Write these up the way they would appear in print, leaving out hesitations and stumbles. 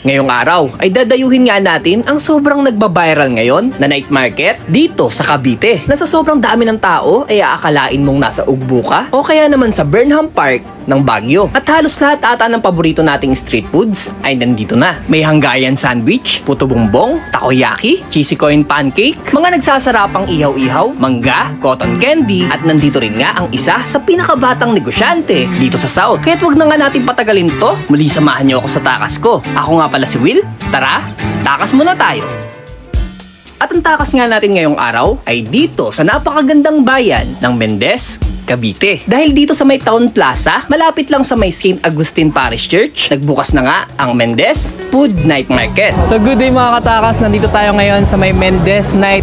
Ngayong araw ay dadayuhin nga natin ang sobrang nagbabiral ngayon na night market dito sa Cavite. Na sa sobrang dami ng tao ay aakalain mong nasa Ugbo ka o kaya naman sa Burnham Park ng Baguio. At halos lahat ata ng paborito nating street foods ay nandito na. May Hungarian sandwich, puto bumbong, takoyaki, cheesy coin pancake, mga nagsasarapang ihaw-ihaw, mangga, cotton candy, at nandito rin nga ang isa sa pinakabatang negosyante dito sa South. Kaya't wag na nga natin patagalin to, muli samahan niyo ako sa takas ko. Ako nga pala si Will, tara, takas muna tayo! At ang takas nga natin ngayong araw ay dito sa napakagandang bayan ng Mendez, Cavite. Dahil dito sa may Town Plaza, malapit lang sa may St. Agustin Parish Church, nagbukas na nga ang Mendez Food Night Market. So good day mga katakas, nandito tayo ngayon sa may Mendez Night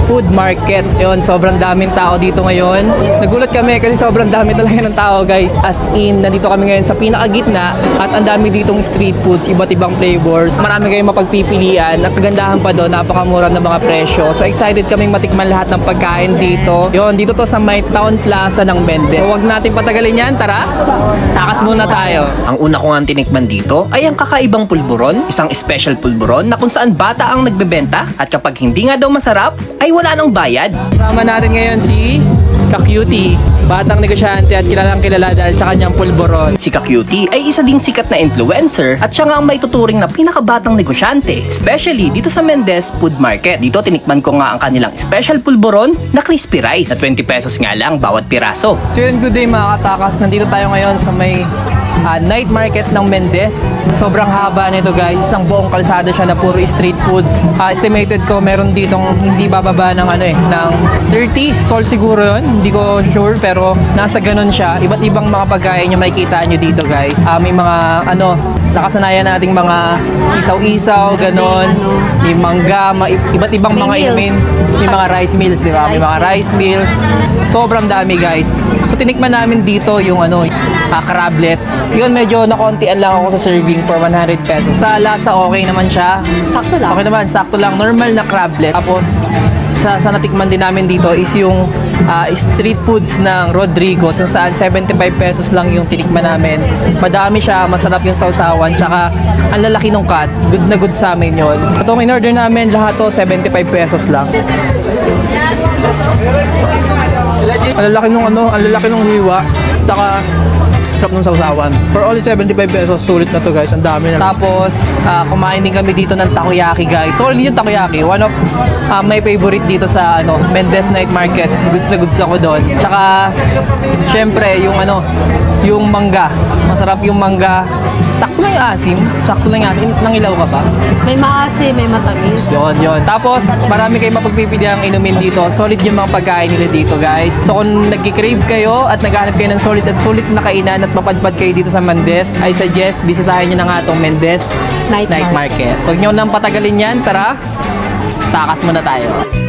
Food Market. Yun, sobrang daming tao dito ngayon. Nagulat kami kasi sobrang dami talaga ng tao guys. As in, nandito kami ngayon sa pinakagitna at ang dami ditong street foods, iba't ibang flavors. Marami kayong mapagpipilian at kagandahan pa doon, napakamura ng mga presyo. So excited kaming matikman lahat ng pagkain dito. Yun, dito to sa may Town Plaza ng Mendez. So, huwag natin patagalin yan, tara, takas muna tayo. Ang una ko nga tinikman dito ay ang kakaibang pulburon, isang special pulburon na kung saan bata ang nagbebenta at kapag hindi nga daw masarap, ay wala nang bayad. Kasama natin ngayon si Ka-Cutie, batang negosyante at kilalang kilala dahil sa kanyang pulburon. Si Ka-Cutie ay isa ding sikat na influencer at siya nga ang may tuturing na pinakabatang negosyante, especially dito sa Mendez Food Market. Dito tinikman ko nga ang kanilang special pulburon na crispy rice na 20 pesos nga lang bawat piraso. So yun, good day mga katakas, nandito tayo ngayon sa may night market ng Mendez. Sobrang haba nito guys, isang buong kalsada siya na puro street foods. Estimated ko meron ditong hindi bababa ng ng 30 stall siguro yun, hindi ko sure pero nasa ganun siya. Iba't ibang mga pagkain yung makikita nyo dito guys. May mga nakasanayan nating mga isaw-isaw, ganun. May mangga, iba't ibang mga inumin. May mga rice meals, di ba? May mga rice meals. Sobrang dami guys. So tinikman namin dito yung crablets. Yun, medyo nakontian lang ako sa serving for 100 pesos. Sa lasa okay naman siya. Sakto lang. Okay naman, sakto lang. Normal na crablet. Tapos sa natikman din namin dito is yung street foods ng Rodrigo. So saan 75 pesos lang yung tinikman namin. Madami siya, masarap yung sausawan. Tsaka ang lalaki ng cut. Good na good sa amin yun. Itong in-order namin lahat to 75 pesos lang. Ang lalaki nung hiwa. Tsaka sarap ng sausawan. For only 75 pesos, sulit na to guys. Ang dami na. Tapos, kumain din kami dito ng takoyaki guys. So, hindi yung takoyaki. One of my favorite dito sa Mendez Night Market. Goods na goods ako doon. Tsaka, syempre, yung mangga. Masarap yung mangga. Sakto lang yung asim. Sakto lang yung asim. Nangilaw ka ba? May maasim, may matamis. Yun. Tapos, marami kayong mapagpipili ang inumin dito. Solid yung mga pagkain nila dito, guys. So, kung nag-crave kayo at naghahanap kayo ng solid na kainan at mapadpad kayo dito sa Mendez, I suggest, bisitahin nyo na nga itong Mendez Night Market. Huwag nyo nang patagalin yan. Tara, takas muna tayo.